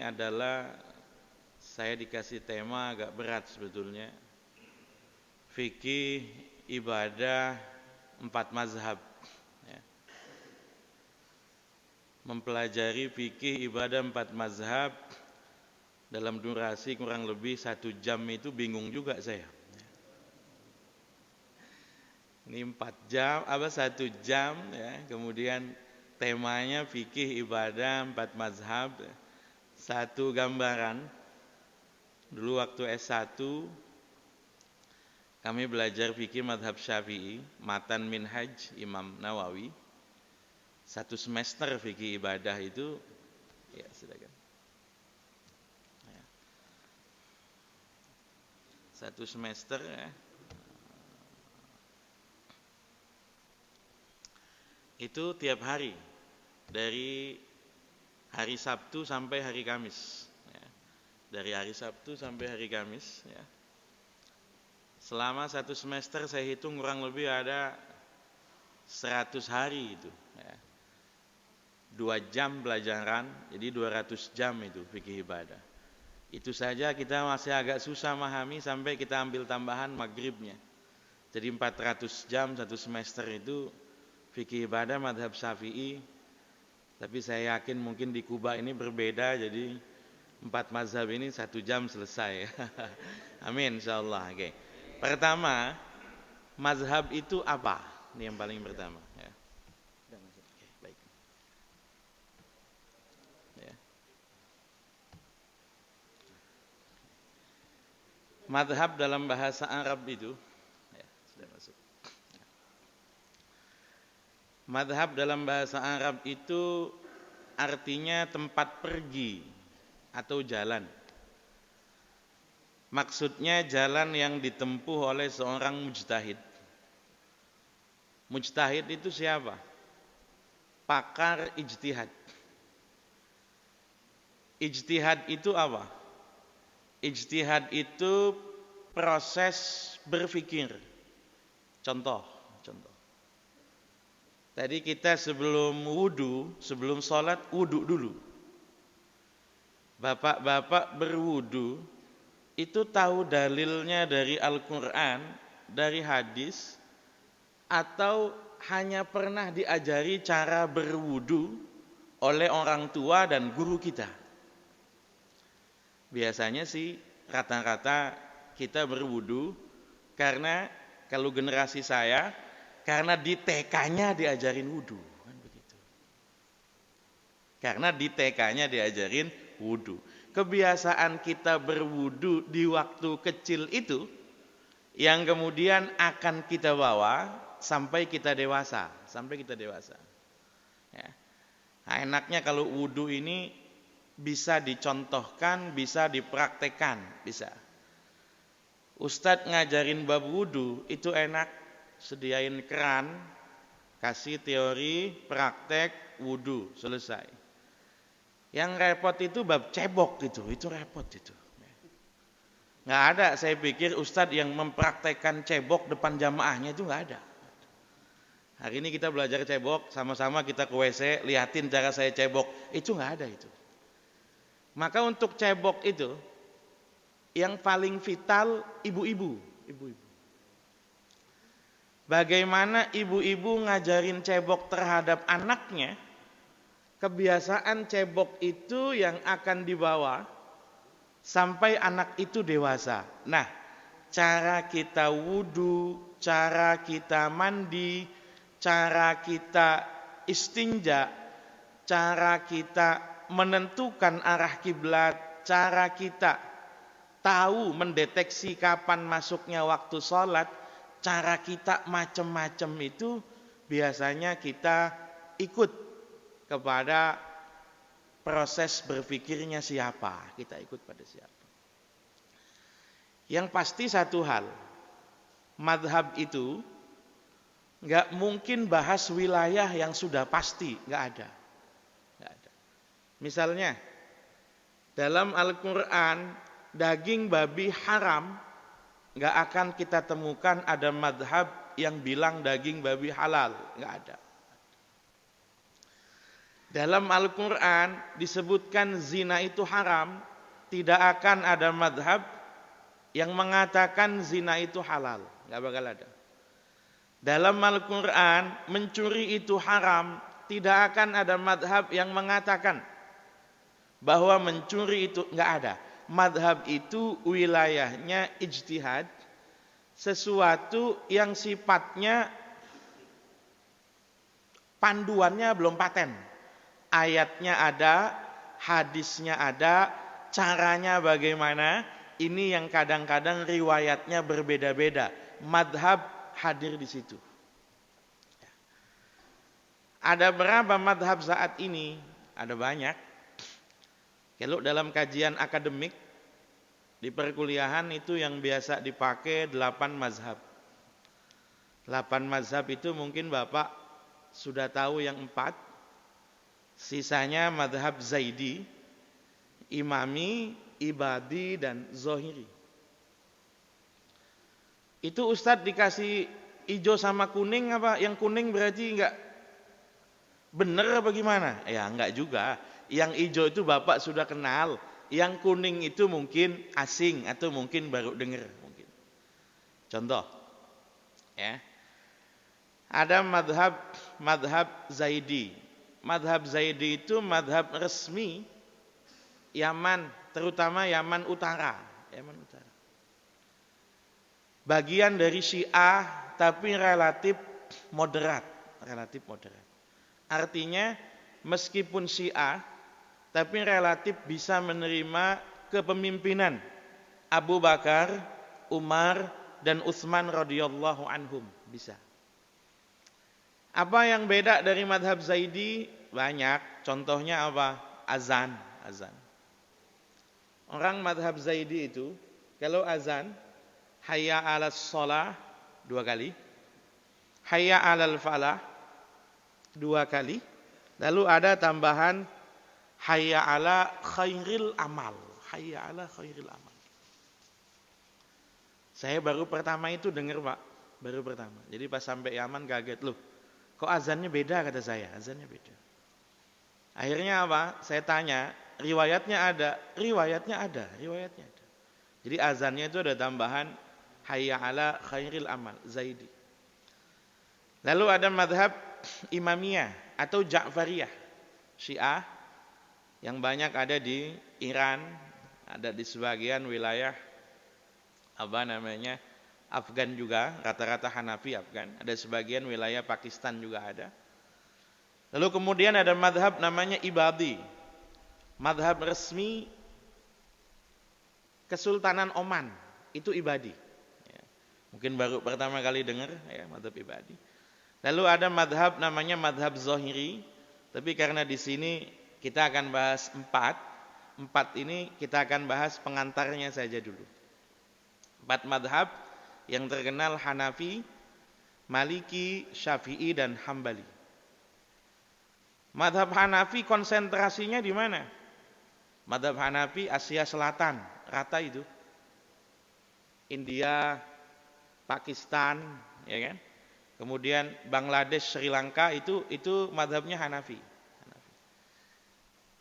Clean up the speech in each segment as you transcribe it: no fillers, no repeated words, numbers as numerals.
adalah saya dikasih tema agak berat sebetulnya. Fikih ibadah 4 mazhab. Ya. Mempelajari fikih ibadah 4 mazhab dalam durasi kurang lebih 1 jam itu bingung juga saya. Ini 4 jam, 1 jam ya. Kemudian temanya fikih ibadah 4 mazhab. Satu gambaran. Dulu waktu S1 kami belajar fikih mazhab Syafi'i, Matan Minhaj Imam Nawawi. 1 semester fikih ibadah itu ya silakan. Ya. 1 semester ya. Itu tiap hari dari hari Sabtu sampai hari Kamis ya. Dari hari Sabtu sampai hari Kamis ya. Selama 1 semester saya hitung kurang lebih ada 100 hari itu ya. 2 jam pelajaran, jadi 200 jam itu fikih ibadah. Itu saja kita masih agak susah memahami sampai kita ambil tambahan maghribnya. Jadi 400 jam 1 semester itu fikih ibadah mazhab Syafi'i. Tapi saya yakin mungkin di Kuba ini berbeda, jadi 4 mazhab ini 1 jam selesai. Amin insyaallah. Oke. Pertama, mazhab itu apa? Ini yang paling pertama ya. Oke, baik. Ya. Mazhab dalam bahasa Arab itu ya, sudah masuk. Mazhab dalam bahasa Arab itu artinya tempat pergi atau jalan. Maksudnya jalan yang ditempuh oleh seorang mujtahid. Mujtahid itu siapa? Pakar ijtihad. Ijtihad itu apa? Ijtihad itu proses berpikir. Contoh. Tadi kita sebelum wudu, sebelum sholat, wudu dulu. Bapak-bapak berwudu, itu tahu dalilnya dari Al-Quran, dari hadis, atau hanya pernah diajari cara berwudu oleh orang tua dan guru kita. Biasanya sih rata-rata kita berwudu karena kalau generasi saya, karena di TK-nya diajarin wudu, kan begitu. Karena di TK-nya diajarin wudu. Kebiasaan kita berwudu di waktu kecil itu yang kemudian akan kita bawa sampai kita dewasa, Ya. Nah, enaknya kalau wudu ini bisa dicontohkan, bisa dipraktekkan, bisa. Ustadz ngajarin bab wudu itu enak. Sediain keran, kasih teori, praktek, wudu, selesai. Yang repot itu bab cebok itu repot itu. Nggak ada, saya pikir ustadz yang mempraktekkan cebok depan jamaahnya itu nggak ada. Hari ini kita belajar cebok, sama-sama kita ke WC, liatin cara saya cebok, itu nggak ada itu. Maka untuk cebok itu, yang paling vital ibu-ibu. Bagaimana ibu-ibu ngajarin cebok terhadap anaknya, kebiasaan cebok itu yang akan dibawa sampai anak itu dewasa. Nah, cara kita wudu, cara kita mandi, cara kita istinja, cara kita menentukan arah kiblat, cara kita tahu mendeteksi kapan masuknya waktu sholat, cara kita macam-macam itu biasanya kita ikut kepada proses berpikirnya siapa, kita ikut pada siapa. Yang pasti satu hal, mazhab itu nggak mungkin bahas wilayah yang sudah pasti, nggak ada. Misalnya dalam Al-Quran daging babi haram, nggak akan kita temukan ada mazhab yang bilang daging babi halal, nggak ada. Dalam Al-Quran disebutkan zina itu haram, tidak akan ada madhab yang mengatakan zina itu halal. Gak bakal ada. Dalam Al-Quran mencuri itu haram, tidak akan ada madhab yang mengatakan bahwa mencuri itu, gak ada. Madhab itu wilayahnya ijtihad, sesuatu yang sifatnya panduannya belum paten. Ayatnya ada, hadisnya ada, caranya bagaimana, ini yang kadang-kadang riwayatnya berbeda-beda. Madhab hadir di situ. Ada berapa madhab saat ini? Ada banyak. Kalau dalam kajian akademik di perkuliahan itu yang biasa dipakai 8 mazhab. 8 mazhab itu mungkin Bapak sudah tahu yang 4. Sisanya madhab Zaidi, Imami, Ibadi, dan Zohiri. Itu Ustadz dikasih hijau sama kuning apa? Yang kuning berarti enggak benar apa gimana? Ya enggak juga. Yang hijau itu Bapak sudah kenal. Yang kuning itu mungkin asing atau mungkin baru dengar mungkin. Contoh, ya. Ada madhab Zaidi. Madhab Zaidi itu madhab resmi Yaman, terutama Yaman Utara. Yaman Utara. Bagian dari Syiah tapi relatif moderat. Artinya meskipun Syiah tapi relatif bisa menerima kepemimpinan Abu Bakar, Umar, dan Utsman radhiyallahu anhum. Bisa. Apa yang beda dari madhab Zaidi? Banyak. Contohnya apa? Azan. Orang madhab Zaidi itu kalau azan, hayya 'alas shalah 2 kali, hayya 'alal falah 2 kali, lalu ada tambahan hayya 'ala khairil amal. Saya baru pertama itu dengar Pak, baru pertama. Jadi pas sampai Yaman kaget, loh kok azannya beda, kata saya, azannya beda. Akhirnya apa? Saya tanya, riwayatnya ada. Jadi azannya itu ada tambahan hayya 'ala khairil amal, Zaidi. Lalu ada madhab Imamiyah atau Ja'fariyah, Syiah yang banyak ada di Iran, ada di sebagian wilayah Afgan juga, rata-rata Hanafi Afgan. Ada sebagian wilayah Pakistan juga ada. Lalu kemudian ada madhab namanya Ibadi. Madhab resmi Kesultanan Oman, itu Ibadi. Ya, mungkin baru pertama kali dengar ya, madhab Ibadi. Lalu ada madhab namanya madhab Zohiri. Tapi karena di sini kita akan bahas 4 ini kita akan bahas pengantarnya saja dulu. 4 madhab yang terkenal Hanafi, Maliki, Syafi'i, dan Hambali. Madhab Hanafi konsentrasinya di mana? Madhab Hanafi Asia Selatan, rata itu. India, Pakistan, ya kan? Kemudian Bangladesh, Sri Lanka itu madhabnya Hanafi.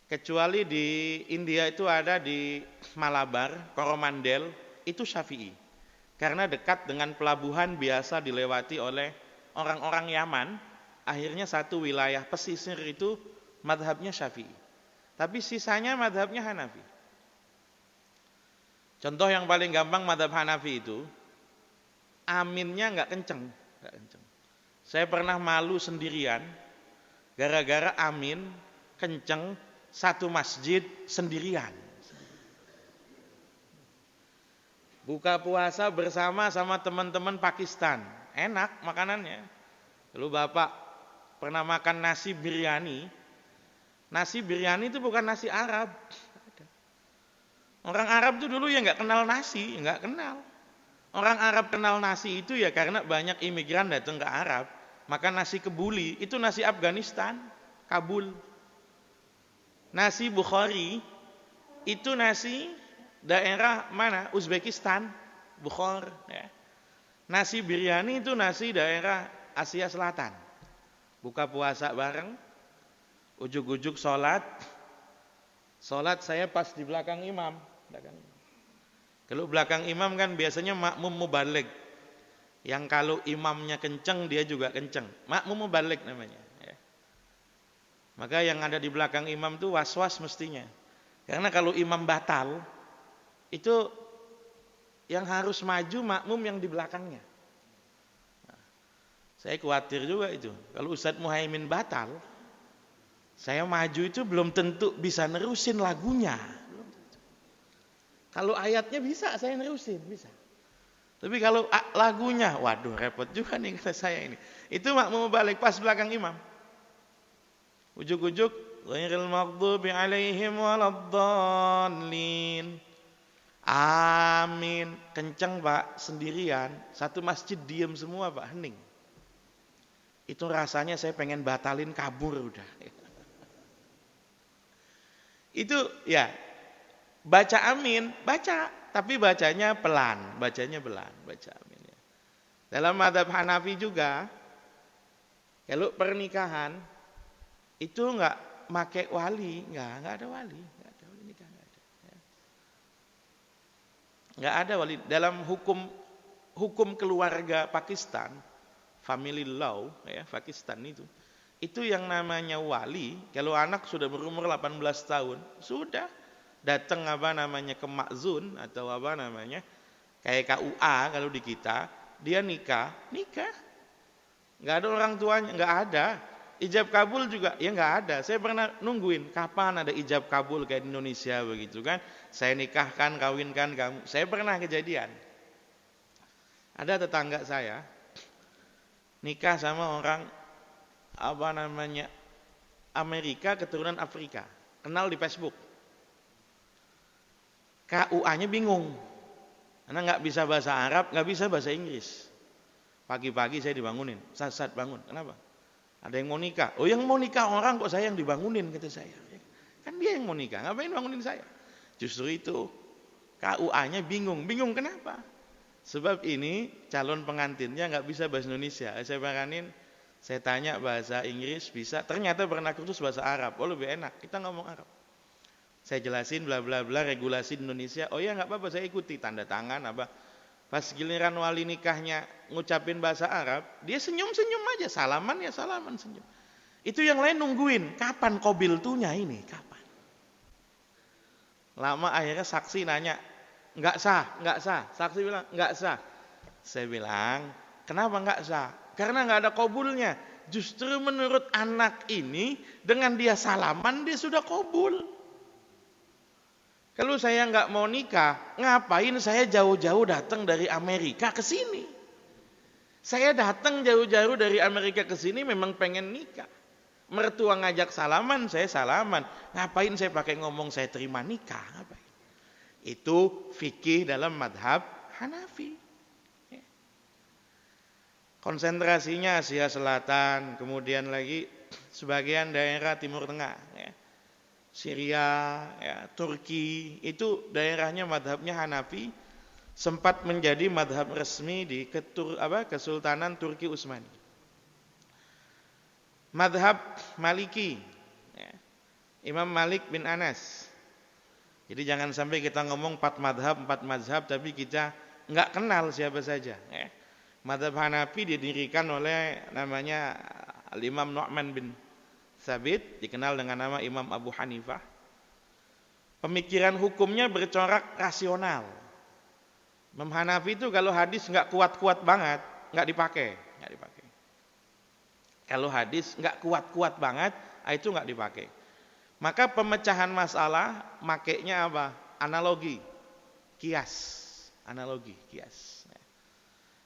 Kecuali di India itu ada di Malabar, Coromandel, itu Syafi'i. Karena dekat dengan pelabuhan biasa dilewati oleh orang-orang Yaman, akhirnya satu wilayah pesisir itu madhabnya Syafi'i. Tapi sisanya madhabnya Hanafi. Contoh yang paling gampang madhab Hanafi itu, aminnya nggak kenceng. Saya pernah malu sendirian, gara-gara amin kenceng satu masjid sendirian. Buka puasa bersama sama teman-teman Pakistan, enak makanannya. Lalu Bapak pernah makan nasi biryani. Nasi biryani itu bukan nasi Arab. Orang Arab itu dulu ya nggak kenal nasi, nggak kenal. Orang Arab kenal nasi itu ya karena banyak imigran datang ke Arab. Maka nasi kebuli itu nasi Afghanistan, Kabul. Nasi Bukhari itu nasi daerah mana? Uzbekistan, Bukhara. Ya. Nasi biryani itu nasi daerah Asia Selatan. Buka puasa bareng, Ujuk-ujuk sholat saya pas di belakang imam. Kalau belakang imam kan biasanya makmum mubalik. Yang kalau imamnya kenceng dia juga kenceng. Makmum mubalik namanya. Ya. Maka yang ada di belakang imam tuh was-was mestinya. Karena kalau imam batal, itu yang harus maju makmum yang di belakangnya. Nah, saya khawatir juga itu. Kalau Ustadz Muhaimin batal, saya maju itu belum tentu bisa nerusin lagunya. Kalau ayatnya bisa saya nerusin, bisa. Tapi kalau lagunya, waduh repot juga nih kata saya ini. Itu makmum balik pas belakang imam. Ujuk-ujuk, ghairil maghdubi alaihim waladdallin. Amin. Kenceng Pak, sendirian. Satu masjid diem semua Pak, hening. Itu rasanya saya pengen batalin kabur udah. Itu ya, baca amin, baca. Tapi bacanya pelan, baca amin ya. Dalam mazhab Hanafi juga, kalau pernikahan, itu enggak pakai wali, enggak ada wali nikah enggak ada. Ya. Enggak ada wali dalam hukum keluarga Pakistan, family law ya, Pakistan itu yang namanya wali, kalau anak sudah berumur 18 tahun, sudah datang ke makzun atau kayak KUA kalau di kita, dia nikah. Enggak ada orang tuanya, enggak ada. Ijab kabul juga, ya enggak ada. Saya pernah nungguin kapan ada ijab kabul kayak di Indonesia begitu kan. Saya nikahkan, kawinkan kamu. Saya pernah kejadian. Ada tetangga saya nikah sama orang Amerika keturunan Afrika. Kenal di Facebook. KUA-nya bingung. Karena enggak bisa bahasa Arab, enggak bisa bahasa Inggris. Pagi-pagi saya dibangunin, sat bangun. Kenapa? Ada yang mau nikah. Oh yang mau nikah orang kok saya yang dibangunin kata saya. Kan dia yang mau nikah, ngapain bangunin saya? Justru itu KUA-nya bingung. Bingung kenapa? Sebab ini calon pengantinnya nggak bisa bahasa Indonesia. Saya baranin, saya tanya bahasa Inggris bisa. Ternyata pernah kursus bahasa Arab. Oh lebih enak, kita ngomong Arab. Saya jelasin bla bla bla regulasi di Indonesia. Oh ya nggak apa-apa saya ikuti tanda tangan apa. Pas giliran wali nikahnya ngucapin bahasa Arab, dia senyum-senyum aja, salaman ya salaman senyum. Itu yang lain nungguin, kapan qabiltunya ini, kapan? Lama akhirnya saksi nanya, enggak sah. Saksi bilang, enggak sah. Saya bilang, kenapa enggak sah? Karena enggak ada qabulnya. Justru menurut anak ini, dengan dia salaman, dia sudah qabul. Kalau saya enggak mau nikah, ngapain saya jauh-jauh datang dari Amerika ke sini? Saya datang jauh-jauh dari Amerika ke sini memang pengen nikah. Mertua ngajak salaman, saya salaman. Ngapain saya pakai ngomong saya terima nikah? Ngapain? Itu fikih dalam madhab Hanafi. Konsentrasinya Asia Selatan, kemudian lagi sebagian daerah Timur Tengah. Syria, Turki, itu daerahnya madhabnya Hanafi, sempat menjadi madhab resmi di Kesultanan Turki Utsmani. Madhab Maliki, Imam Malik bin Anas. Jadi jangan sampai kita ngomong 4 mazhab, tapi kita nggak kenal siapa saja. Madhab Hanafi didirikan oleh namanya Imam Nu'man bin Sabit, dikenal dengan nama Imam Abu Hanifah. Pemikiran hukumnya bercorak rasional. Imam Hanafi itu kalau hadis nggak kuat-kuat banget, nggak dipakai. Kalau hadis nggak kuat-kuat banget, itu nggak dipakai. Maka pemecahan masalah makainya apa? Analogi, kias.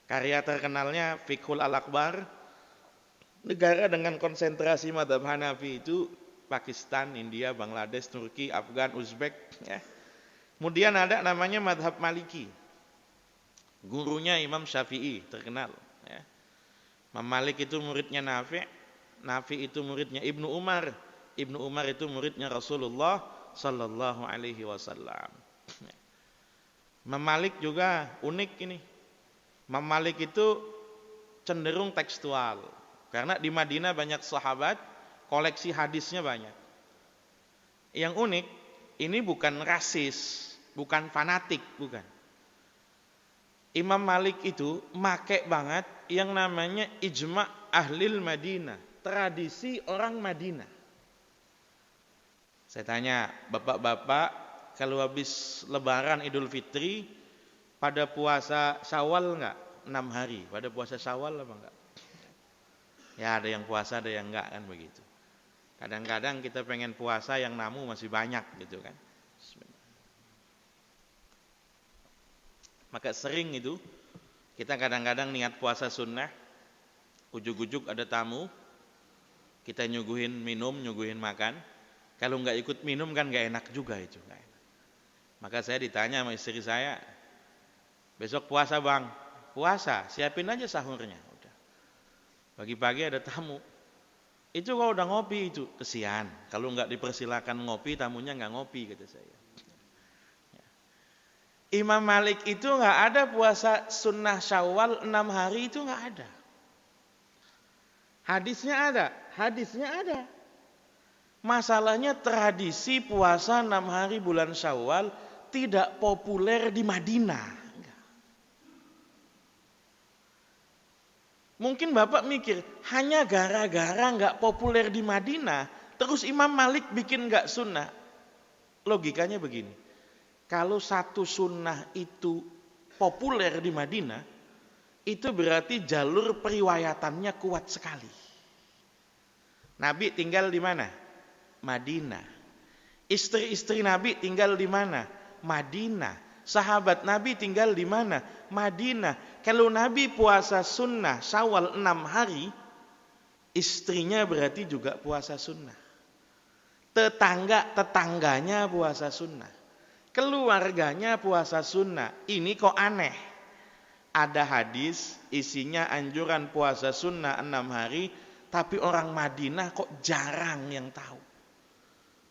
Karya terkenalnya Fiqhul Al-Akbar. Negara dengan konsentrasi madhab Hanafi itu Pakistan, India, Bangladesh, Turki, Afgan, Uzbek. Kemudian ada namanya madhab Maliki. Gurunya Imam Syafi'i terkenal. Imam Malik itu muridnya Nafi'. Nafi' itu muridnya Ibnu Umar. Ibnu Umar itu muridnya Rasulullah Sallallahu Alaihi Wasallam. Imam Malik juga unik ini. Imam Malik itu cenderung tekstual. Karena di Madinah banyak sahabat, koleksi hadisnya banyak. Yang unik, ini bukan rasis, bukan fanatik, bukan. Imam Malik itu make banget yang namanya ijma' ahlil Madinah, tradisi orang Madinah. Saya tanya, bapak-bapak, kalau habis lebaran Idul Fitri, pada puasa Syawal enggak? 6 hari, pada puasa Syawal apa enggak? Ya ada yang puasa, ada yang enggak kan begitu. Kadang-kadang kita pengen puasa yang namu masih banyak gitu kan. Maka sering itu kita kadang-kadang niat puasa sunnah, ujuk-ujuk ada tamu, kita nyuguhin minum, nyuguhin makan. Kalau nggak ikut minum kan nggak enak juga itu. Gak enak. Maka saya ditanya sama istri saya, besok puasa bang? Puasa, siapin aja sahurnya. Udah. Pagi-pagi ada tamu. Itu kalau udah ngopi itu kesian. Kalau nggak dipersilakan ngopi, tamunya nggak ngopi kata saya. Imam Malik itu nggak ada puasa sunnah Syawal 6 hari itu nggak ada. Hadisnya ada. Masalahnya tradisi puasa 6 hari bulan Syawal tidak populer di Madinah. Mungkin Bapak mikir, hanya gara-gara nggak populer di Madinah, terus Imam Malik bikin nggak sunnah. Logikanya begini. Kalau satu sunnah itu populer di Madinah, itu berarti jalur periwayatannya kuat sekali. Nabi tinggal di mana? Madinah. Istri-istri Nabi tinggal di mana? Madinah. Sahabat Nabi tinggal di mana? Madinah. Kalau Nabi puasa sunnah Syawal 6 hari, istrinya berarti juga puasa sunnah. Tetangganya puasa sunnah. Keluarganya puasa sunnah. Ini kok aneh. Ada hadis isinya anjuran puasa sunnah 6 hari, tapi orang Madinah kok jarang yang tahu.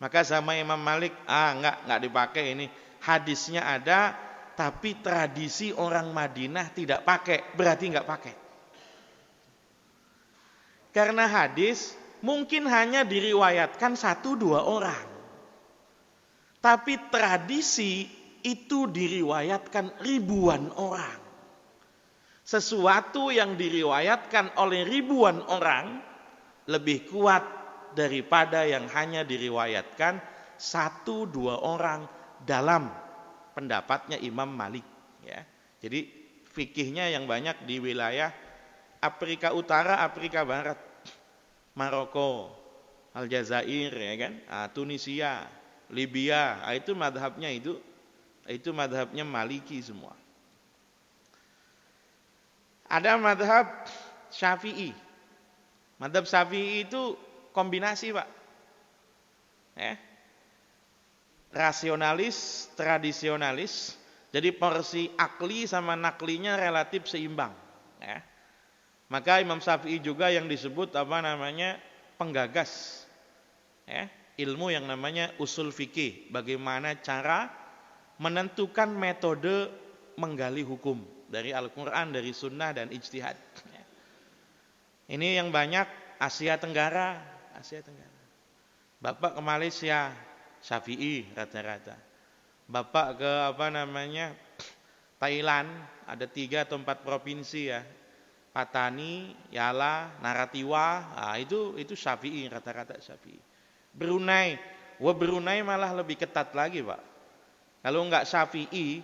Maka sama Imam Malik, enggak dipakai ini. Hadisnya ada, tapi tradisi orang Madinah tidak pakai, berarti enggak pakai. Karena hadis mungkin hanya diriwayatkan 1-2 orang. Tapi tradisi itu diriwayatkan ribuan orang. Sesuatu yang diriwayatkan oleh ribuan orang lebih kuat daripada yang hanya diriwayatkan 1-2 orang dalam pendapatnya Imam Malik. Ya. Jadi fikihnya yang banyak di wilayah Afrika Utara, Afrika Barat, Maroko, Aljazair, ya kan, Tunisia, Libya, itu madhabnya itu madhabnya Maliki semua. Ada madhab Syafi'i. Madhab Syafi'i itu kombinasi Pak. Rasionalis, tradisionalis. Jadi porsi akli sama naklinya relatif seimbang. Maka Imam Syafi'i juga yang disebut penggagas. Ilmu yang namanya usul fikih, bagaimana cara menentukan metode menggali hukum dari Al-Quran, dari Sunnah dan ijtihad. Ini yang banyak Asia Tenggara. Bapak ke Malaysia, Syafi'i rata-rata. Bapak ke Thailand, ada 3 atau 4 provinsi ya. Patani, Yala, Naratiwa, itu Syafi'i, rata-rata Syafi'i. Brunei malah lebih ketat lagi Pak. Kalau enggak Syafi'i,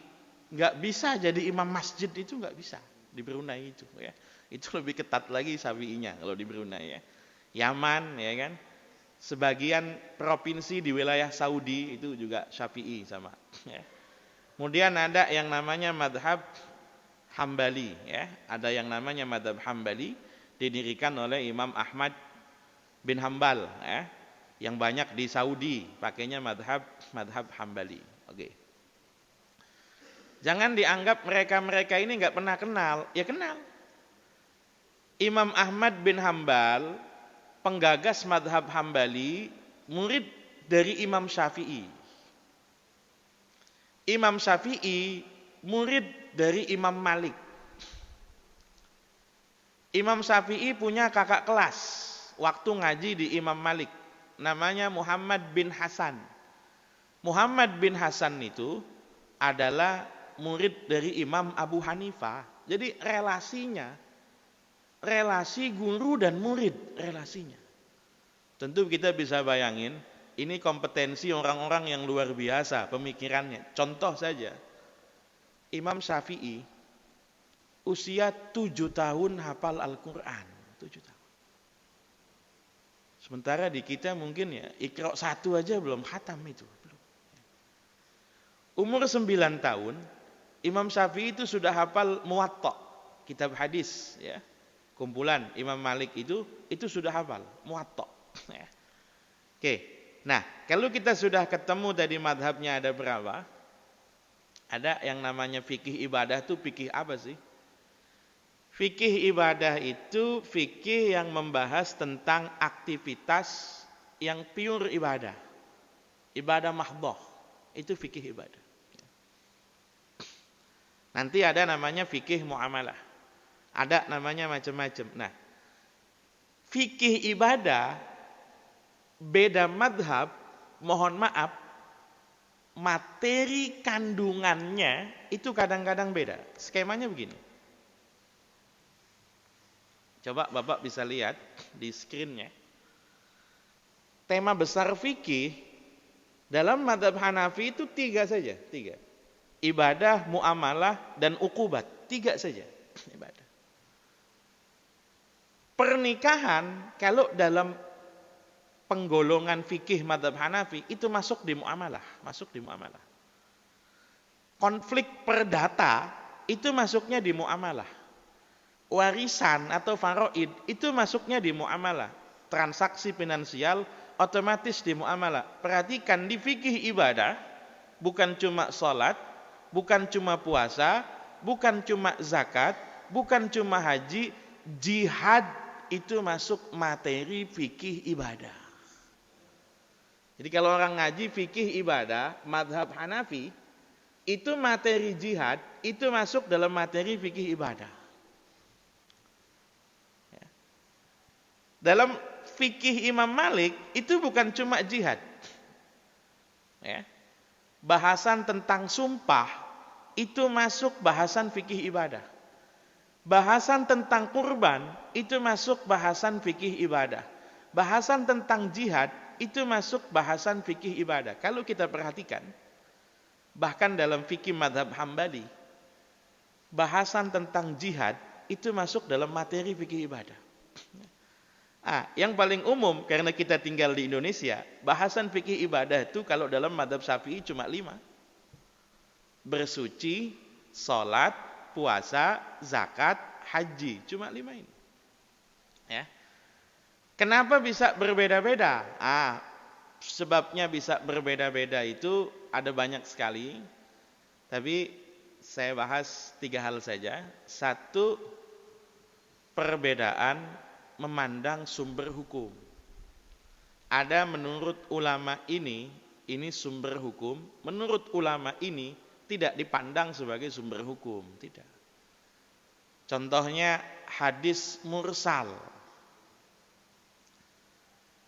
enggak bisa jadi imam masjid, itu enggak bisa di Brunei itu ya. Itu lebih ketat lagi Syafi'inya kalau di Brunei ya. Yaman ya kan. Sebagian provinsi di wilayah Saudi itu juga Syafi'i sama ya. Kemudian ada yang namanya madhab Hambali ya. Ada yang namanya madhab Hambali didirikan oleh Imam Ahmad bin Hambal ya. Yang banyak di Saudi pakainya madhab Hambali. Oke. Jangan dianggap mereka ini nggak pernah kenal. Ya kenal. Imam Ahmad bin Hambal, penggagas madhab Hambali, murid dari Imam Syafi'i. Imam Syafi'i murid dari Imam Malik. Imam Syafi'i punya kakak kelas waktu ngaji di Imam Malik. Namanya Muhammad bin Hasan. Muhammad bin Hasan itu adalah murid dari Imam Abu Hanifah. Jadi relasi guru dan murid relasinya. Tentu kita bisa bayangin, ini kompetensi orang-orang yang luar biasa pemikirannya. Contoh saja, Imam Syafi'i usia 7 tahun hafal Al-Quran. 7 tahun. Sementara di kita mungkin ya, Iqra 1 aja belum khatam itu. Umur 9 tahun, Imam Syafi'i itu sudah hafal Muwatta, kitab hadis ya. Kumpulan Imam Malik itu sudah hafal Muwatta. Ya. Oke. Nah, kalau kita sudah ketemu tadi madhabnya ada berapa? Ada yang namanya fikih ibadah itu fikih apa sih? Fikih ibadah itu fikih yang membahas tentang aktivitas yang pure ibadah. Ibadah mahdhah, itu fikih ibadah. Nanti ada namanya fikih muamalah. Ada namanya macam-macam. Nah, fikih ibadah beda madhab, mohon maaf, materi kandungannya itu kadang-kadang beda. Skemanya begini. Coba Bapak bisa lihat di screen-nya. Tema besar fikih dalam madhab Hanafi itu 3 saja. 3. Ibadah, muamalah, dan ukubat. 3 saja ibadah. Pernikahan kalau dalam penggolongan fikih madhab Hanafi itu masuk di muamalah. Konflik perdata itu masuknya di muamalah. Warisan atau faraid itu masuknya di muamalah. Transaksi finansial otomatis di muamalah. Perhatikan di fikih ibadah bukan cuma salat, bukan cuma puasa, bukan cuma zakat, bukan cuma haji, jihad itu masuk materi fikih ibadah. Jadi kalau orang ngaji fikih ibadah madhab Hanafi, itu materi jihad itu masuk dalam materi fikih ibadah. Dalam fikih Imam Malik itu bukan cuma jihad. Ya. Bahasan tentang sumpah itu masuk bahasan fikih ibadah. Bahasan tentang kurban itu masuk bahasan fikih ibadah. Bahasan tentang jihad itu masuk bahasan fikih ibadah. Kalau kita perhatikan, bahkan dalam fikih madhab Hambali, bahasan tentang jihad itu masuk dalam materi fikih ibadah. Yang paling umum karena kita tinggal di Indonesia, bahasan fikih ibadah itu kalau dalam madhab Syafi'i cuma 5. Bersuci, sholat, puasa, zakat, haji, cuma 5 ini. Ya. Kenapa bisa berbeda-beda? Sebabnya bisa berbeda-beda itu ada banyak sekali. Tapi saya bahas 3 hal saja. 1, perbedaan memandang sumber hukum. Ada menurut ulama ini sumber hukum, menurut ulama ini tidak dipandang sebagai sumber hukum, tidak. Contohnya hadis mursal.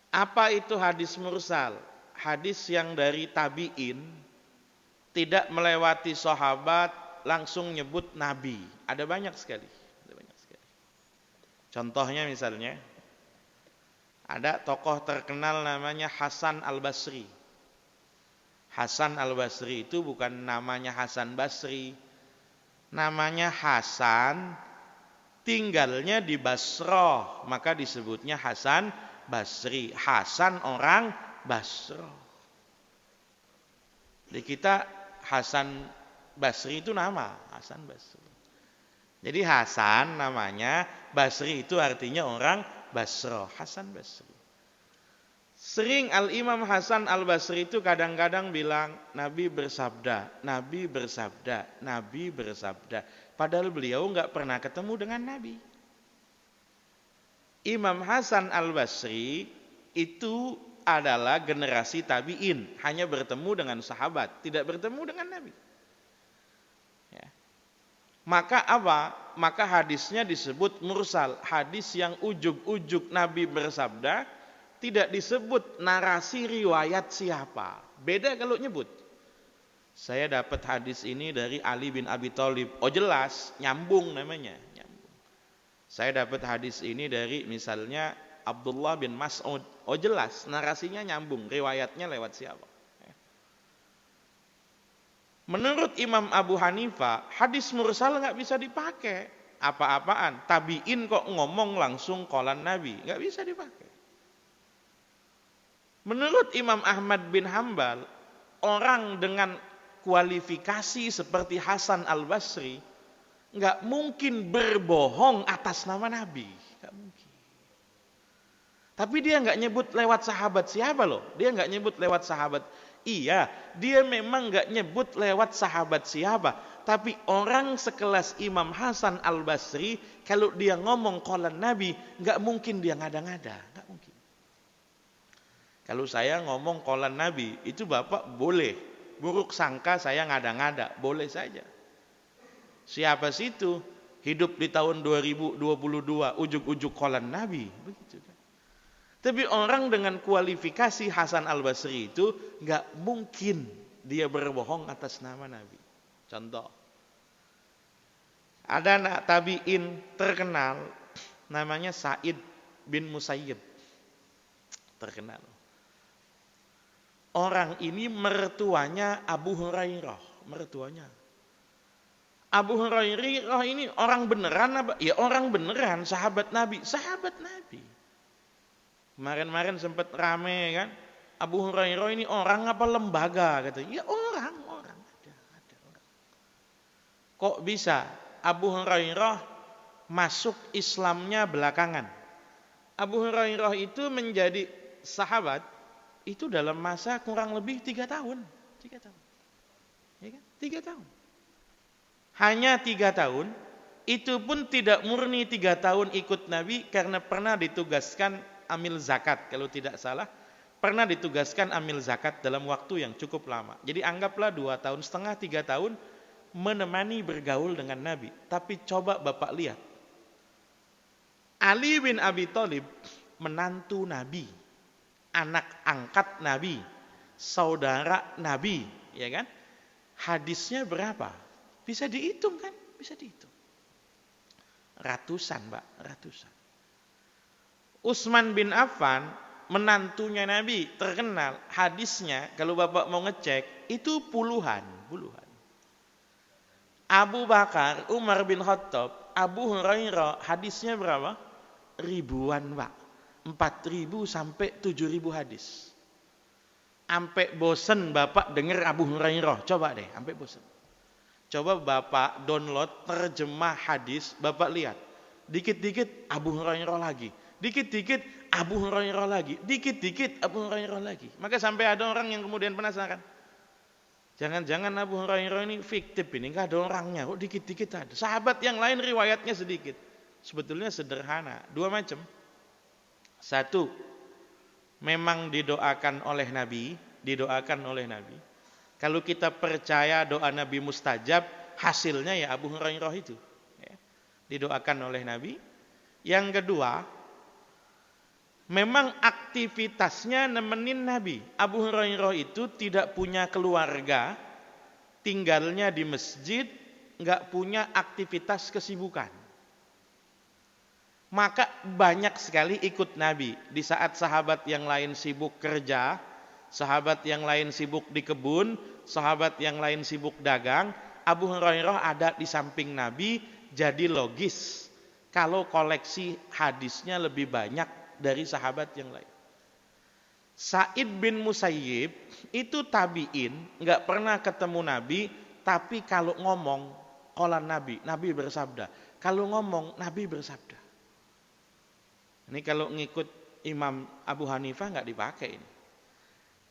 Apa itu hadis mursal? Hadis yang dari tabi'in tidak melewati sahabat langsung nyebut nabi. Ada banyak sekali. Contohnya misalnya, ada tokoh terkenal namanya Hasan Al-Basri. Hasan Al-Basri itu bukan namanya Hasan Basri. Namanya Hasan, tinggalnya di Basrah, maka disebutnya Hasan Basri. Hasan orang Basrah. Di kita Hasan Basri itu nama, Hasan Basri. Jadi Hasan namanya, Basri itu artinya orang Basrah, Hasan Basri. Sering Al-Imam Hasan Al-Basri itu kadang-kadang bilang Nabi bersabda, Nabi bersabda, Nabi bersabda. Padahal beliau enggak pernah ketemu dengan Nabi. Imam Hasan Al-Basri itu adalah generasi tabi'in, hanya bertemu dengan sahabat, tidak bertemu dengan Nabi. Ya. Maka apa? Maka hadisnya disebut mursal. Hadis yang ujug-ujug Nabi bersabda, tidak disebut narasi riwayat siapa. Beda kalau nyebut. Saya dapat hadis ini dari Ali bin Abi Thalib. Oh jelas, nyambung namanya. Nyambung. Saya dapat hadis ini dari misalnya Abdullah bin Mas'ud. Oh jelas, narasinya nyambung. Riwayatnya lewat siapa. Menurut Imam Abu Hanifah, hadis mursal nggak bisa dipakai. Apa-apaan? Tabiin kok ngomong langsung qalan Nabi, nggak bisa dipakai. Menurut Imam Ahmad bin Hambal, orang dengan kualifikasi seperti Hasan Al-Basri nggak mungkin berbohong atas nama Nabi, nggak mungkin. Tapi dia nggak nyebut lewat sahabat siapa loh? Dia nggak nyebut lewat sahabat. Iya, dia memang nggak nyebut lewat sahabat siapa, tapi orang sekelas Imam Hasan Al-Basri, kalau dia ngomong qalan Nabi, nggak mungkin dia ngada-ngada, nggak mungkin. Kalau saya ngomong qalan Nabi, itu Bapak boleh buruk sangka saya ngada-ngada, boleh saja. Siapa situ hidup di tahun 2022, ujug-ujug qalan Nabi, begitu kan? Tapi orang dengan kualifikasi Hasan Al-Basri itu nggak mungkin dia berbohong atas nama Nabi. Contoh, ada anak tabi'in terkenal namanya Sa'id bin Musayyib. Terkenal. Orang ini mertuanya Abu Hurairah, mertuanya. Abu Hurairah ini orang beneran apa? Ya orang beneran, sahabat Nabi, sahabat Nabi. Kemarin-kemarin sempat rame kan, Abu Hurairah ini orang apa lembaga katanya. Ya orang ada orang. Kok bisa Abu Hurairah masuk Islamnya belakangan? Abu Hurairah itu menjadi sahabat itu dalam masa kurang lebih 3 tahun. 3 tahun. Ya kan? 3 tahun. Hanya 3 tahun, itu pun tidak murni 3 tahun ikut Nabi karena pernah ditugaskan amil zakat, kalau tidak salah pernah ditugaskan amil zakat dalam waktu yang cukup lama. Jadi anggaplah 2,5 tahun, 3 tahun menemani bergaul dengan Nabi. Tapi coba Bapak lihat, Ali bin Abi Thalib menantu Nabi, anak angkat Nabi, saudara Nabi, ya kan? Hadisnya berapa? Bisa dihitung kan? Bisa dihitung. Ratusan, Pak, ratusan. Utsman bin Affan, menantunya Nabi, terkenal. Hadisnya, kalau Bapak mau ngecek, itu puluhan. Abu Bakar, Umar bin Khattab, Abu Hurairah, hadisnya berapa? Ribuan, Pak. 4.000 sampai 7.000 hadis. Sampai bosen Bapak dengar Abu Hurairah. Coba deh, sampai bosen. Coba Bapak download terjemah hadis, Bapak lihat. Dikit-dikit Abu Hurairah lagi. Dikit-dikit Abu Hurairah lagi, dikit-dikit Abu Hurairah lagi. Maka sampai ada orang yang kemudian penasaran. Jangan-jangan Abu Hurairah ini fiktif ini, enggak ada orangnya, kok dikit-dikit ada. Sahabat yang lain riwayatnya sedikit. Sebetulnya sederhana, 2 macam. 1, memang didoakan oleh Nabi. Kalau kita percaya doa Nabi mustajab, hasilnya ya Abu Hurairah itu. Ya, didoakan oleh Nabi. Yang kedua, memang aktivitasnya nemenin Nabi. Abu Hurairah itu tidak punya keluarga, tinggalnya di masjid, nggak punya aktivitas kesibukan. Maka banyak sekali ikut Nabi. Di saat sahabat yang lain sibuk kerja, sahabat yang lain sibuk di kebun, sahabat yang lain sibuk dagang, Abu Hurairah ada di samping Nabi. Jadi logis kalau koleksi hadisnya lebih banyak dari sahabat yang lain. Sa'id bin Musayyib itu tabi'in, nggak pernah ketemu Nabi, tapi kalau ngomong qalan Nabi, Nabi bersabda. Kalau ngomong Nabi bersabda. Ini kalau ngikut Imam Abu Hanifah nggak dipakai ini.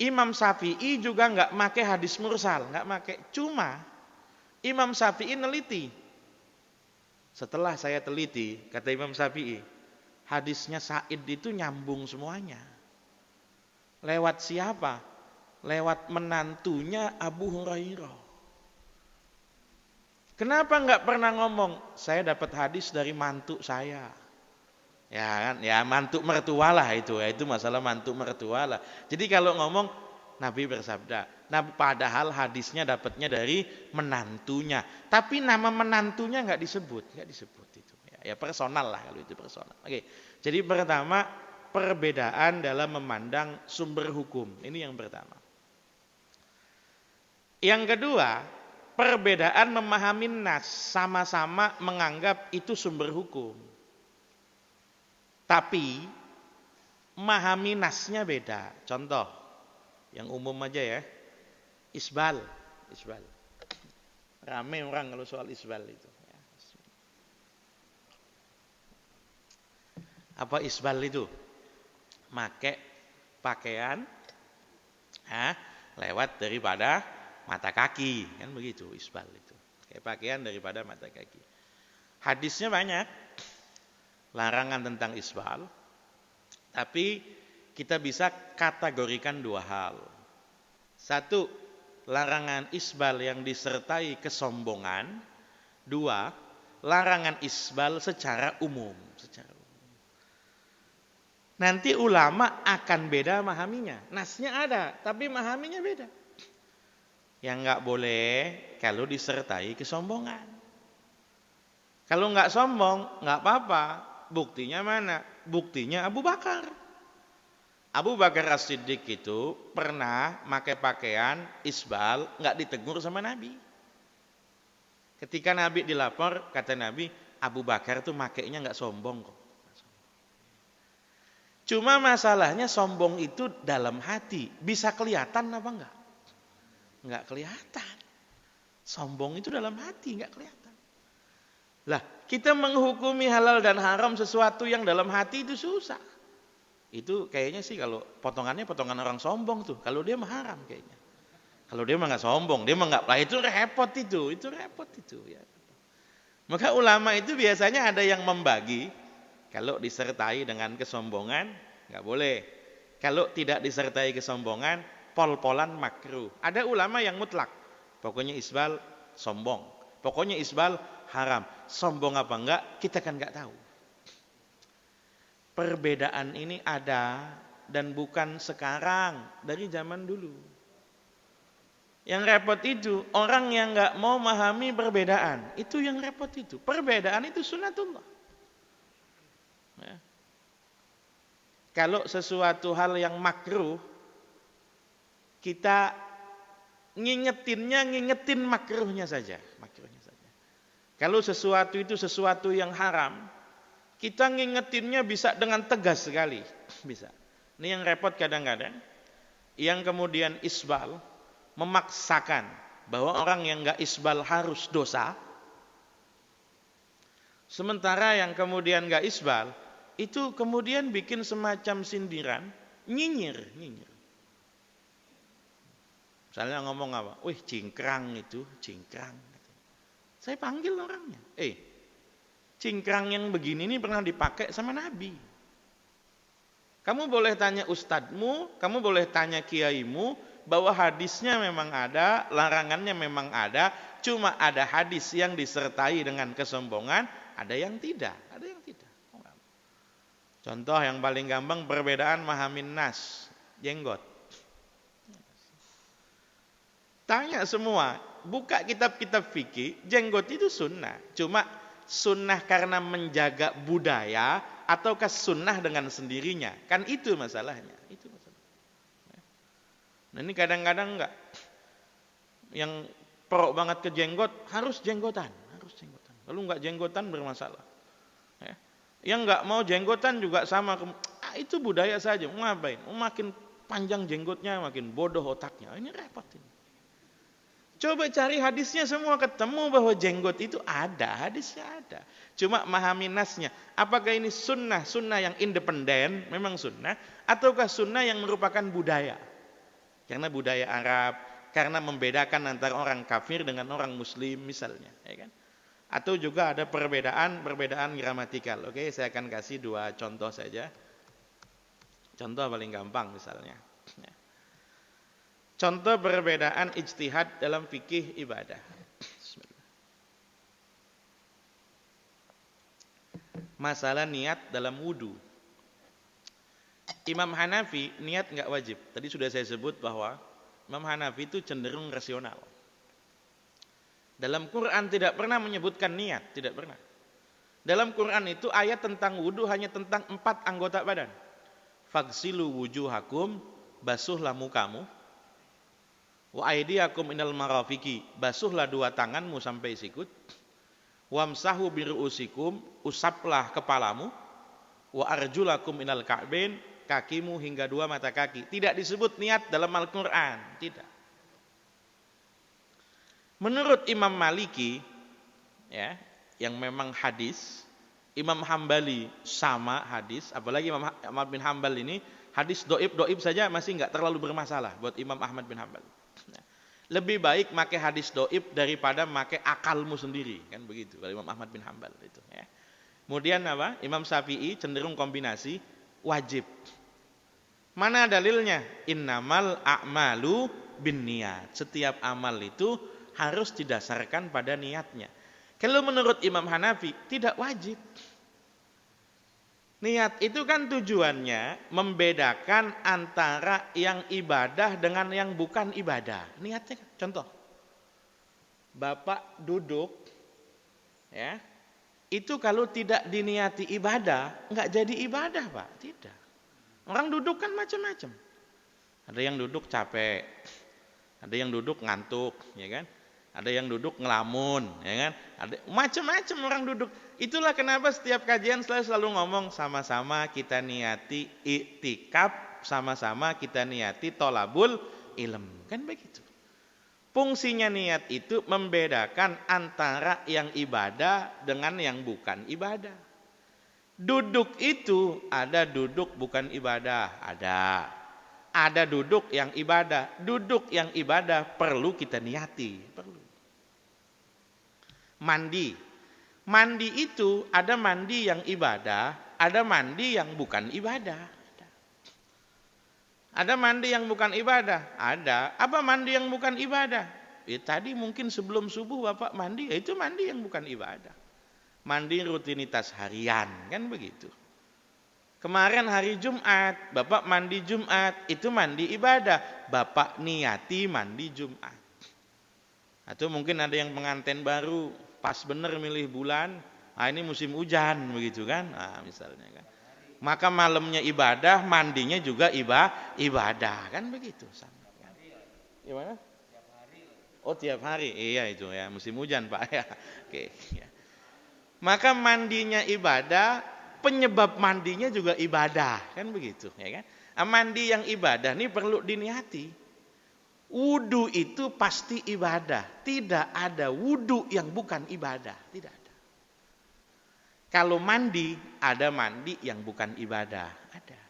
Imam Syafi'i juga nggak pakai hadis mursal, nggak pakai. Cuma Imam Syafi'i neliti. Setelah saya teliti, kata Imam Syafi'i, hadisnya Sa'id itu nyambung semuanya. Lewat siapa? Lewat menantunya Abu Hurairah. Kenapa nggak pernah ngomong, saya dapat hadis dari mantu saya. Ya kan, ya mantu mertua lah itu, ya itu masalah mantu mertua lah. Jadi kalau ngomong Nabi bersabda, nah padahal hadisnya dapatnya dari menantunya, tapi nama menantunya nggak disebut itu. Ya personal lah kalau itu personal. Oke, jadi pertama perbedaan dalam memandang sumber hukum, ini yang pertama. Yang kedua, perbedaan memahami nas, sama-sama menganggap itu sumber hukum. Tapi memahami nasnya beda. Contoh yang umum aja ya. Isbal. Rame orang kalau soal isbal itu. Apa isbal itu? Make pakaian lewat daripada mata kaki, kan begitu isbal itu. Kayak pakaian daripada mata kaki. Hadisnya banyak larangan tentang isbal, tapi kita bisa kategorikan dua hal. Satu, larangan isbal yang disertai kesombongan. Dua, larangan isbal secara umum. Nanti ulama akan beda memahaminya. Nasnya ada, tapi memahaminya beda. Yang nggak boleh kalau disertai kesombongan. Kalau nggak sombong, nggak apa-apa. Buktinya mana? Buktinya Abu Bakar. Abu Bakar As-Siddiq itu pernah pakai pakaian isbal, nggak ditegur sama Nabi. Ketika Nabi dilapor, kata Nabi, Abu Bakar tuh makainya nggak sombong kok. Cuma masalahnya sombong itu dalam hati. Bisa kelihatan apa enggak? Enggak kelihatan. Sombong itu dalam hati, enggak kelihatan. Lah, kita menghukumi halal dan haram sesuatu yang dalam hati itu susah. Itu kayaknya sih kalau potongannya potongan orang sombong tuh. Kalau dia mah haram kayaknya. Kalau dia mah enggak sombong, dia mah enggak. Lah itu repot itu ya. Maka ulama itu biasanya ada yang membagi. Kalau disertai dengan kesombongan, nggak boleh. Kalau tidak disertai kesombongan, pol-polan makruh. Ada ulama yang mutlak. Pokoknya isbal, sombong. Pokoknya isbal, haram. Sombong apa enggak, kita kan nggak tahu. Perbedaan ini ada dan bukan sekarang, dari zaman dulu. Yang repot itu, orang yang nggak mau memahami perbedaan. Itu yang repot itu. Perbedaan itu sunnatullah. Ya. Kalau sesuatu hal yang makruh, kita ngingetin makruhnya saja. Kalau sesuatu itu sesuatu yang haram, kita ngingetinnya bisa dengan tegas sekali. Bisa. Ini yang repot kadang-kadang. Yang kemudian isbal, memaksakan bahwa orang yang gak isbal harus dosa. Sementara yang kemudian gak isbal, itu kemudian bikin semacam sindiran, nyinyir. Misalnya ngomong apa? Wih, cingkrang. Saya panggil orangnya. Cingkrang yang begini ini pernah dipakai sama Nabi. Kamu boleh tanya ustadmu, kamu boleh tanya kiaimu, bahwa hadisnya memang ada, larangannya memang ada, cuma ada hadis yang disertai dengan kesombongan, ada yang tidak. Contoh yang paling gampang perbedaan mahamin nas, jenggot. Tanya semua, buka kitab-kitab fikih, jenggot itu sunnah. Cuma sunnah karena menjaga budaya ataukah sunnah dengan sendirinya? Kan itu masalahnya. Nah ini kadang-kadang enggak. Yang pro banget ke jenggot harus jenggotan. Kalau enggak jenggotan bermasalah. Yang enggak mau jenggotan juga sama. Itu budaya saja. Mau ngapain? Makin panjang jenggotnya, makin bodoh otaknya. Ini repot ini. Coba cari hadisnya semua ketemu bahwa jenggot itu ada. Hadisnya ada. Cuma memahami nasnya. Apakah ini sunnah yang independen, memang sunnah. Ataukah sunnah yang merupakan budaya. Karena budaya Arab. Karena membedakan antara orang kafir dengan orang muslim misalnya. Ya kan? Atau juga ada perbedaan gramatikal. Oke, saya akan kasih 2 contoh saja. Contoh paling gampang misalnya. Contoh perbedaan ijtihad dalam fikih ibadah. Bismillah. masalah niat dalam wudu. Imam Hanafi niat nggak wajib. Tadi sudah saya sebut bahwa Imam Hanafi itu cenderung rasional. Dalam Quran tidak pernah menyebutkan niat, tidak pernah. Dalam Quran itu ayat tentang wudu hanya tentang 4 anggota badan. Fagsilu wujuhakum, basuhlah mukamu. Wa aydiyakum inal marafiqi, basuhlah 2 tanganmu sampai sikut. Wamsahu biruusikum, usaplah kepalamu. Wa arjulakum inal ka'bain, kakimu hingga 2 mata kaki. Tidak disebut niat dalam Al-Quran, tidak. Menurut Imam Maliki, ya, yang memang hadis, Imam Hambali sama hadis, apalagi Imam Ahmad bin Hambal ini hadis doib saja masih nggak terlalu bermasalah buat Imam Ahmad bin Hambal. Lebih baik pakai hadis doib daripada pakai akalmu sendiri, kan begitu kalau Imam Ahmad bin Hambal itu. Ya. Kemudian apa? Imam Syafi'i cenderung kombinasi wajib. Mana dalilnya? Innamal a'malu binniyat. Setiap amal itu harus didasarkan pada niatnya. Kalau menurut Imam Hanafi tidak wajib. Niat itu kan tujuannya membedakan antara yang ibadah dengan yang bukan ibadah. Niatnya contoh. Bapak duduk ya. Itu kalau tidak diniati ibadah, enggak jadi ibadah, Pak. Tidak. Orang duduk kan macam-macam. Ada yang duduk capek. Ada yang duduk ngantuk, ya kan? Ada yang duduk ngelamun, ya kan? Ada macam-macam orang duduk. Itulah kenapa setiap kajian selalu ngomong sama-sama kita niati iktikaf, sama-sama kita niati tolabul ilm. Kan begitu. Fungsinya niat itu membedakan antara yang ibadah dengan yang bukan ibadah. Duduk itu ada duduk bukan ibadah, ada. Ada duduk yang ibadah. Duduk yang ibadah perlu kita niati, perlu. Mandi. Mandi itu ada mandi yang ibadah, ada mandi yang bukan ibadah. Ada mandi yang bukan ibadah, ada. Apa mandi yang bukan ibadah? Tadi mungkin sebelum subuh Bapak mandi, itu mandi yang bukan ibadah. Mandi rutinitas harian, kan begitu. Kemarin hari Jumat, Bapak mandi Jumat, itu mandi ibadah. Bapak niati mandi Jumat. Atau mungkin ada yang pengantin baru, pas bener milih bulan, ini musim hujan begitu kan, misalnya kan. Maka malamnya ibadah, mandinya juga ibadah, kan begitu. Sama, kan? Gimana? Oh tiap hari, iya itu ya musim hujan Pak ya. Oke. Ya. Maka mandinya ibadah, penyebab mandinya juga ibadah, kan begitu, ya kan? Mandi yang ibadah ini perlu diniati. Wudu itu pasti ibadah. Tidak ada wudu yang bukan ibadah. Tidak ada. Kalau mandi, ada mandi yang bukan ibadah. Ada.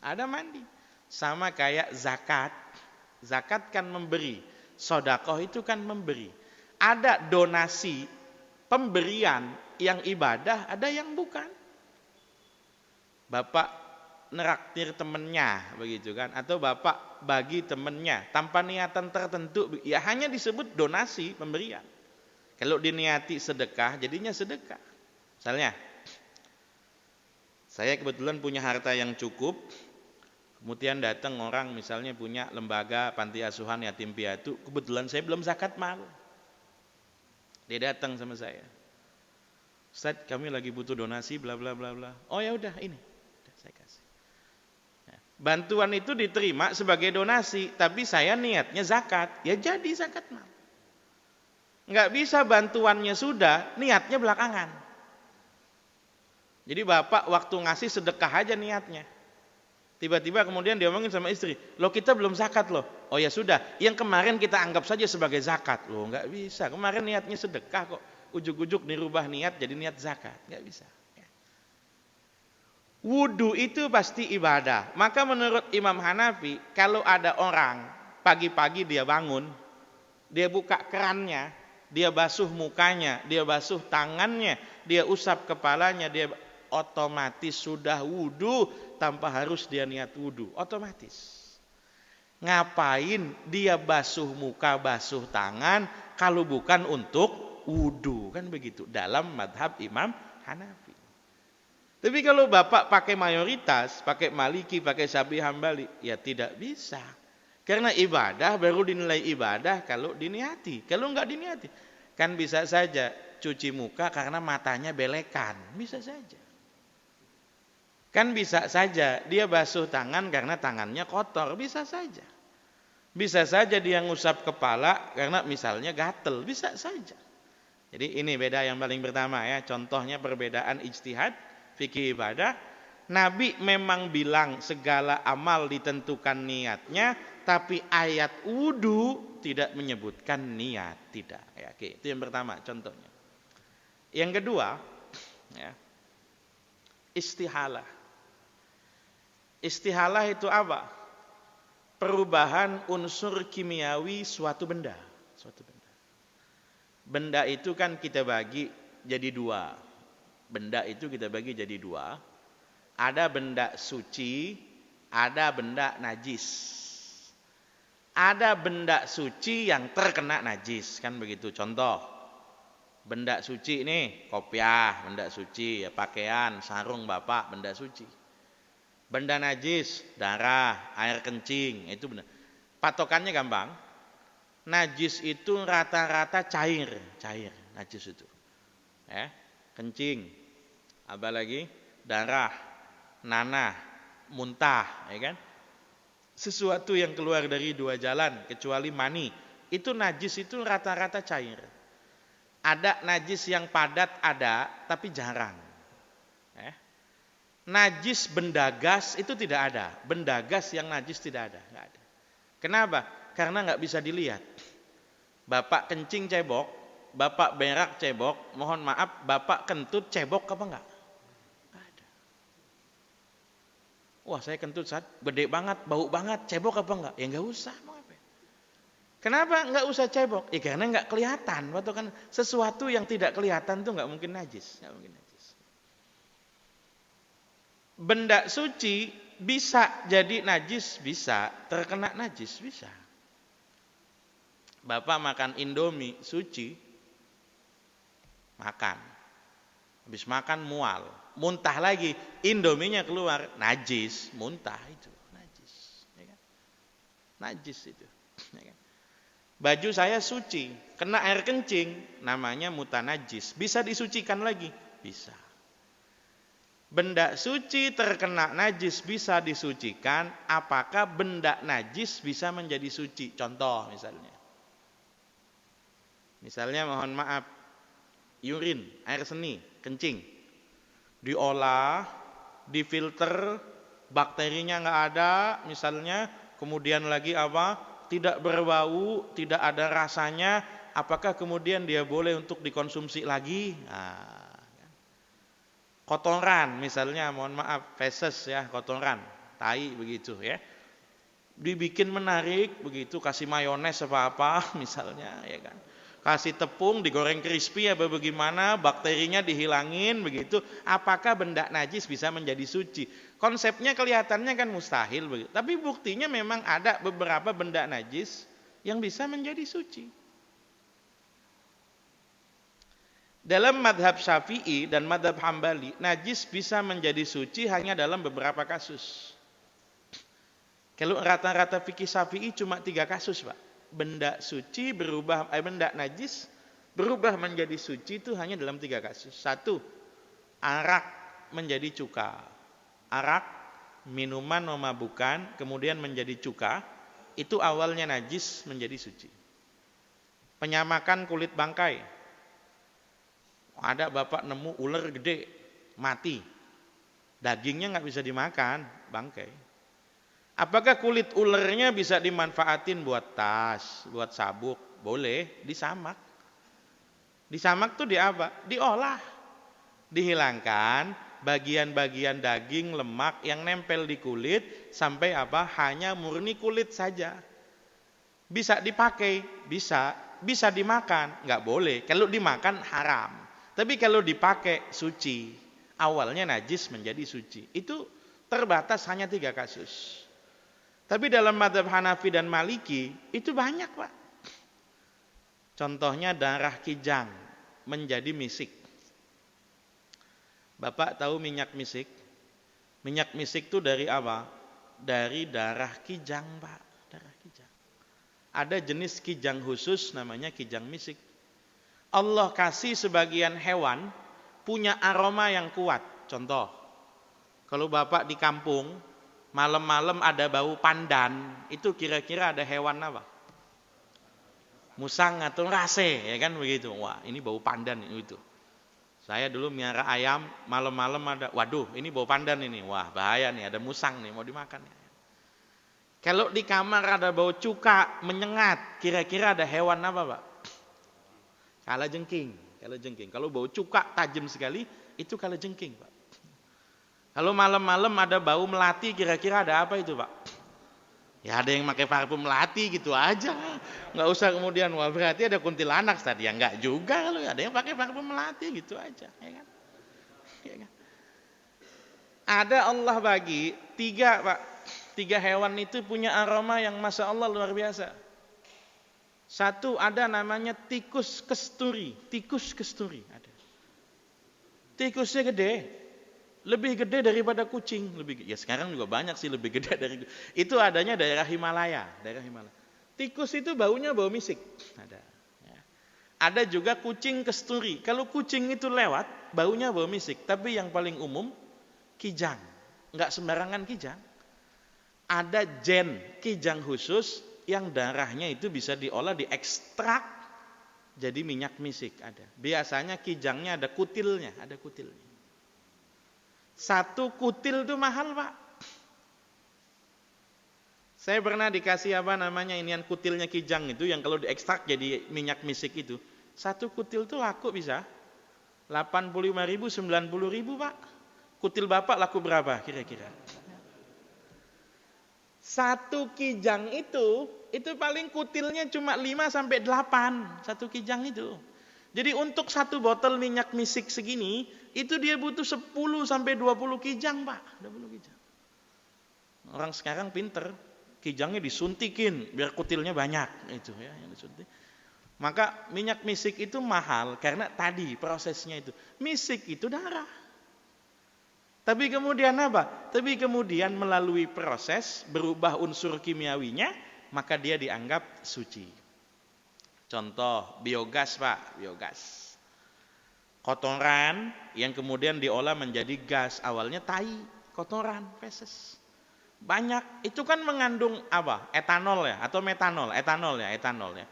Ada mandi. Sama kayak zakat. Zakat kan memberi. Sedekah itu kan memberi. Ada donasi, pemberian yang ibadah, ada yang bukan. Bapak neraktir temennya begitu kan, atau bapak bagi temennya tanpa niatan tertentu, ya hanya disebut donasi pemberian. Kalau diniati sedekah jadinya sedekah. Misalnya saya kebetulan punya harta yang cukup, kemudian datang orang misalnya punya lembaga panti asuhan yatim piatu, kebetulan saya belum zakat mal, dia datang sama saya, Ustaz kami lagi butuh donasi bla bla bla bla. Oh ya udah ini saya kasih. Bantuan itu diterima sebagai donasi, tapi saya niatnya zakat, ya jadi zakat mal. Nggak bisa bantuannya sudah, niatnya belakangan. Jadi bapak waktu ngasih sedekah aja niatnya. Tiba-tiba kemudian dia ngomongin sama istri, loh kita belum zakat loh. Oh ya sudah, yang kemarin kita anggap saja sebagai zakat. Loh nggak bisa, kemarin niatnya sedekah kok. Ujuk-ujuk dirubah niat jadi niat zakat, nggak bisa. Wudu itu pasti ibadah. Maka menurut Imam Hanafi, kalau ada orang pagi-pagi dia bangun, dia buka kerannya, dia basuh mukanya, dia basuh tangannya, dia usap kepalanya, dia otomatis sudah wudu tanpa harus dia niat wudu. Otomatis. Ngapain dia basuh muka, basuh tangan kalau bukan untuk wudu? Kan begitu dalam madhab Imam Hanafi. Tapi kalau Bapak pakai mayoritas, pakai Maliki, pakai Syafi'i, Hambali, ya tidak bisa. Karena ibadah baru dinilai ibadah kalau diniati. Kalau enggak diniati, kan bisa saja cuci muka karena matanya belekan, bisa saja. Kan bisa saja dia basuh tangan karena tangannya kotor, bisa saja. Bisa saja dia ngusap kepala karena misalnya gatel, bisa saja. Jadi ini beda yang paling pertama ya, contohnya perbedaan ijtihad fikih ibadah. Nabi memang bilang segala amal ditentukan niatnya, tapi ayat wudu tidak menyebutkan niat, tidak. Ya, oke, itu yang pertama contohnya. Yang kedua, ya, istihalah. Istihalah itu apa? Perubahan unsur kimiawi suatu benda. Benda itu kan kita bagi jadi dua. Benda itu kita bagi jadi dua. Ada benda suci, ada benda najis. Ada benda suci yang terkena najis, kan begitu. Contoh, benda suci ini kopiah, benda suci, ya, pakaian, sarung Bapak, benda suci. Benda najis, darah, air kencing, itu benda. Patokannya gampang. Najis itu rata-rata cair najis itu. Kencing, apa lagi? Darah, nanah, muntah, ya kan? Sesuatu yang keluar dari dua jalan kecuali mani, itu najis, itu rata-rata cair. Ada najis yang padat, ada tapi jarang. Najis benda gas itu tidak ada. Benda gas yang najis tidak ada, enggak ada. Kenapa? Karena enggak bisa dilihat. Bapak kencing cebok, Bapak berak cebok, mohon maaf, Bapak kentut cebok apa enggak? Enggak ada. Wah, saya kentut saat gede banget, bau banget, cebok apa enggak? Ya enggak usah, mau apa? Kenapa enggak usah cebok? Ya karena enggak kelihatan. Waktu kan sesuatu yang tidak kelihatan itu enggak mungkin najis, enggak mungkin najis. Benda suci bisa jadi najis, bisa terkena najis, bisa. Bapak makan Indomie suci, makan, habis makan mual, muntah lagi, Indominya keluar, najis, muntah itu najis, ya kan? Najis itu. Ya kan? Baju saya suci, kena air kencing, namanya mutanajis, bisa disucikan lagi, bisa. Benda suci terkena najis bisa disucikan, apakah benda najis bisa menjadi suci? Contoh misalnya mohon maaf, urin, air seni, kencing, diolah, difilter, bakterinya nggak ada, misalnya, kemudian lagi apa? Tidak berbau, tidak ada rasanya, apakah kemudian dia boleh untuk dikonsumsi lagi? Nah, kotoran misalnya, mohon maaf, feses ya, kotoran, tai begitu ya. Dibikin menarik begitu, kasih mayones apa misalnya, ya kan. Kasih tepung, digoreng crispy apa bagaimana, bakterinya dihilangin begitu. Apakah benda najis bisa menjadi suci? Konsepnya kelihatannya kan mustahil begitu. Tapi buktinya memang ada beberapa benda najis yang bisa menjadi suci. Dalam madhab Syafi'i dan madhab Hambali, najis bisa menjadi suci hanya dalam beberapa kasus. Kalau rata-rata fikih Syafi'i cuma 3 kasus, Pak. Benda suci berubah, benda najis berubah menjadi suci itu hanya dalam 3 kasus. 1, arak menjadi cuka. Arak, minuman memabukan, kemudian menjadi cuka, itu awalnya najis menjadi suci. Penyamakan kulit bangkai. Ada bapak nemu ular gede, mati. Dagingnya nggak bisa dimakan, bangkai. Apakah kulit ularnya bisa dimanfaatin buat tas, buat sabuk? Boleh, disamak. Disamak tuh di apa? Diolah. Dihilangkan bagian-bagian daging, lemak yang nempel di kulit sampai apa? Hanya murni kulit saja. Bisa dipakai, bisa dimakan, nggak boleh. Kalau dimakan haram. Tapi kalau dipakai suci, awalnya najis menjadi suci. Itu terbatas hanya 3 kasus. Tapi dalam mazhab Hanafi dan Maliki itu banyak, Pak. Contohnya darah kijang menjadi misik. Bapak tahu minyak misik? Minyak misik itu dari apa? Dari darah kijang, Pak. Darah kijang. Ada jenis kijang khusus namanya kijang misik. Allah kasih sebagian hewan punya aroma yang kuat. Contoh, kalau Bapak di kampung, malam-malam ada bau pandan, itu kira-kira ada hewan apa? Musang atau rase, ya kan begitu. Wah, ini bau pandan itu. Saya dulu miara ayam, malam-malam ada, waduh, ini bau pandan ini. Wah, bahaya nih, ada musang nih, mau dimakan ya. Kalau di kamar ada bau cuka menyengat, kira-kira ada hewan apa, Pak? Kalajengking. Kalau bau cuka tajam sekali, itu kalajengking, Pak. Kalau malam-malam ada bau melati, kira-kira ada apa itu, Pak? Ya ada yang pakai parfum melati gitu aja. Nggak usah kemudian, wah berarti ada kuntilanak tadi. Ya nggak juga, kalau ada yang pakai parfum melati gitu aja. Ya kan? Ya kan? Ada Allah bagi 3, Pak. 3 hewan itu punya aroma yang Masya Allah luar biasa. 1 ada namanya tikus kesturi. Tikus kesturi ada. Tikusnya gede. Lebih gede daripada kucing. Ya sekarang juga banyak sih lebih gede dari itu. Adanya daerah Himalaya. Tikus itu baunya bau misik. Ada. Ya. Ada juga kucing kesturi. Kalau kucing itu lewat, baunya bau misik. Tapi yang paling umum, kijang. Nggak sembarangan kijang. Ada gen kijang khusus yang darahnya itu bisa diolah, diekstrak jadi minyak misik. Ada. Biasanya kijangnya ada kutilnya. 1 kutil itu mahal, Pak. Saya pernah dikasih inian kutilnya kijang itu yang kalau diekstrak jadi minyak misik itu. 1 kutil itu laku bisa 85.000, 90.000, Pak. Kutil Bapak laku berapa kira-kira? 1 kijang itu paling kutilnya cuma 5 sampai 8. 1 kijang itu. Jadi untuk 1 botol minyak misik segini, itu dia butuh 10 sampai 20 kijang, Pak. 20 kijang. Orang sekarang pinter. Kijangnya disuntikin biar kutilnya banyak itu ya yang disuntik. Maka minyak misik itu mahal karena tadi prosesnya itu. Misik itu darah. Tapi kemudian apa? Tapi kemudian melalui proses berubah unsur kimiawinya, maka dia dianggap suci. Contoh biogas, Pak, biogas. Kotoran yang kemudian diolah menjadi gas, awalnya tai, kotoran, feses. Banyak, itu kan mengandung apa? Etanol ya, atau metanol, etanol ya.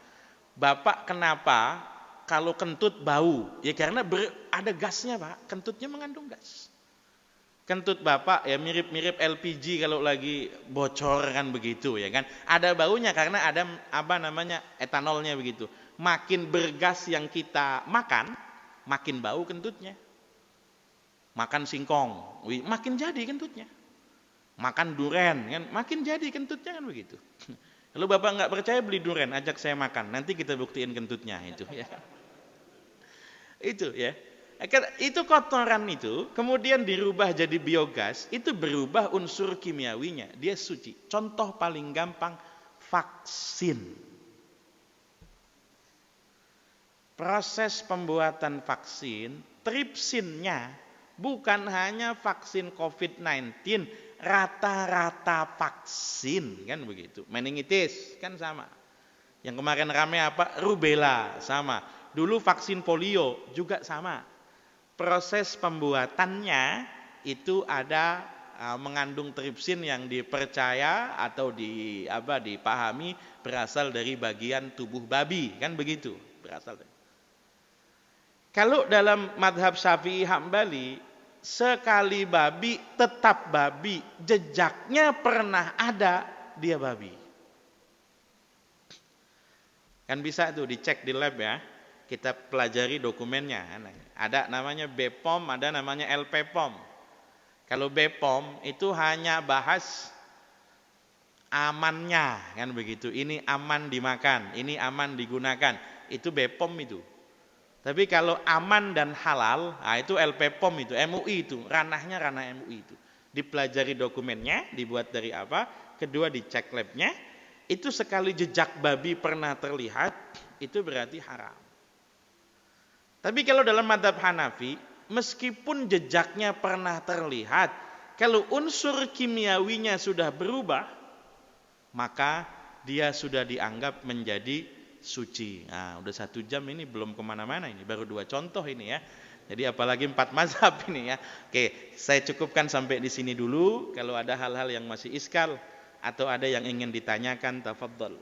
Bapak kenapa kalau kentut bau? Ya karena ada gasnya, Pak, kentutnya mengandung gas. Kentut Bapak ya mirip-mirip LPG kalau lagi bocor kan begitu ya kan. Ada baunya karena ada etanolnya begitu. Makin bergas yang kita makan, makin bau kentutnya. Makan singkong, makin jadi kentutnya. Makan duren kan, makin jadi kentutnya kan begitu. Kalau Bapak nggak percaya beli duren, ajak saya makan, nanti kita buktiin kentutnya itu ya. Itu ya. Itu kotoran itu kemudian dirubah jadi biogas, itu berubah unsur kimiawinya, dia suci. Contoh paling gampang, vaksin. Proses pembuatan vaksin, tripsinnya bukan hanya vaksin COVID-19, rata-rata vaksin kan begitu. Meningitis kan sama. Yang kemarin rame apa? Rubella sama. Dulu vaksin polio juga sama. Proses pembuatannya itu ada mengandung tripsin yang dipercaya atau dipahami berasal dari bagian tubuh babi, kan begitu berasal dari. Kalau dalam madhab Syafi'i Hambali, sekali babi tetap babi, jejaknya pernah ada dia babi. Kan bisa tuh dicek di lab ya. Kita pelajari dokumennya. Ada namanya BPOM, ada namanya LPPOM. Kalau BPOM itu hanya bahas amannya, kan begitu. Ini aman dimakan, ini aman digunakan. Itu BPOM itu. Tapi kalau aman dan halal, itu LPPOM itu, MUI itu, ranahnya ranah MUI itu. Dipelajari dokumennya, dibuat dari apa? Kedua dicek labnya. Itu sekali jejak babi pernah terlihat, itu berarti haram. Tapi kalau dalam madhab Hanafi, meskipun jejaknya pernah terlihat, kalau unsur kimiawinya sudah berubah, maka dia sudah dianggap menjadi suci. Nah, udah 1 jam ini belum kemana-mana ini, baru 2 contoh ini ya. Jadi apalagi 4 mazhab ini ya. Oke, saya cukupkan sampai di sini dulu. Kalau ada hal-hal yang masih iskal atau ada yang ingin ditanyakan, tafadhal.